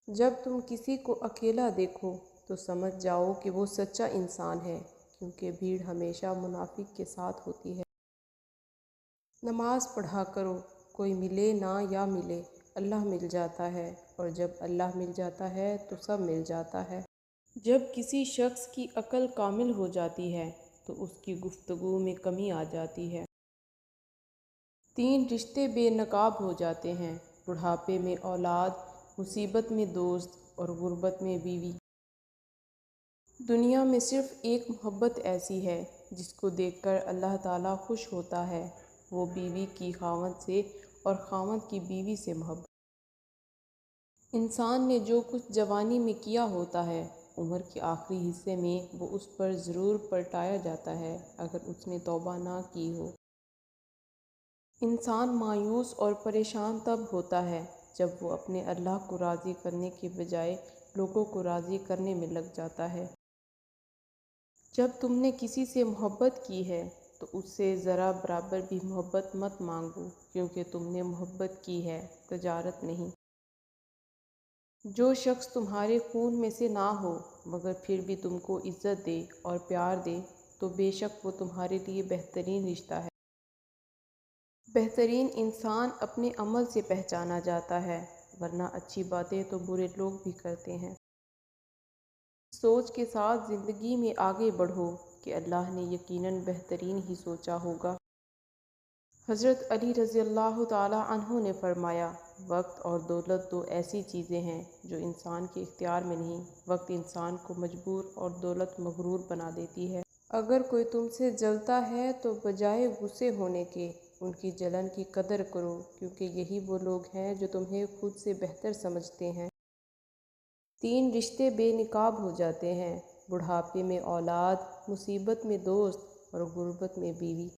جب تم کسی کو اکیلا دیکھو تو سمجھ جاؤ کہ وہ سچا انسان ہے، کیونکہ بھیڑ ہمیشہ منافق کے ساتھ ہوتی ہے۔ نماز پڑھا کرو، کوئی ملے نہ یا ملے، اللہ مل جاتا ہے، اور جب اللہ مل جاتا ہے تو سب مل جاتا ہے۔ جب کسی شخص کی عقل کامل ہو جاتی ہے تو اس کی گفتگو میں کمی آ جاتی ہے۔ 3 رشتے بے نقاب ہو جاتے ہیں: بڑھاپے میں اولاد، مصیبت میں دوست، اور غربت میں بیوی۔ دنیا میں صرف ایک محبت ایسی ہے جس کو دیکھ کر اللہ تعالیٰ خوش ہوتا ہے، وہ بیوی کی خاوند سے اور خاوند کی بیوی سے محبت۔ انسان نے جو کچھ جوانی میں کیا ہوتا ہے، عمر کے آخری حصے میں وہ اس پر ضرور پلٹایا جاتا ہے اگر اس نے توبہ نہ کی ہو۔ انسان مایوس اور پریشان تب ہوتا ہے جب وہ اپنے اللہ کو راضی کرنے کے بجائے لوگوں کو راضی کرنے میں لگ جاتا ہے۔ جب تم نے کسی سے محبت کی ہے تو اس سے ذرا برابر بھی محبت مت مانگو، کیونکہ تم نے محبت کی ہے، تجارت نہیں۔ جو شخص تمہارے خون میں سے نہ ہو مگر پھر بھی تم کو عزت دے اور پیار دے تو بے شک وہ تمہارے لیے بہترین رشتہ ہے۔ بہترین انسان اپنے عمل سے پہچانا جاتا ہے، ورنہ اچھی باتیں تو برے لوگ بھی کرتے ہیں۔ سوچ کے ساتھ زندگی میں آگے بڑھو کہ اللہ نے یقیناً بہترین ہی سوچا ہوگا۔ حضرت علی رضی اللہ تعالیٰ عنہ نے فرمایا، وقت اور دولت 2 ایسی چیزیں ہیں جو انسان کے اختیار میں نہیں۔ وقت انسان کو مجبور اور دولت مغرور بنا دیتی ہے۔ اگر کوئی تم سے جلتا ہے تو بجائے غصے ہونے کے ان کی جلن کی قدر کرو، کیونکہ یہی وہ لوگ ہیں جو تمہیں خود سے بہتر سمجھتے ہیں۔ 3 رشتے بے نقاب ہو جاتے ہیں: بڑھاپے میں اولاد، مصیبت میں دوست، اور غربت میں بیوی۔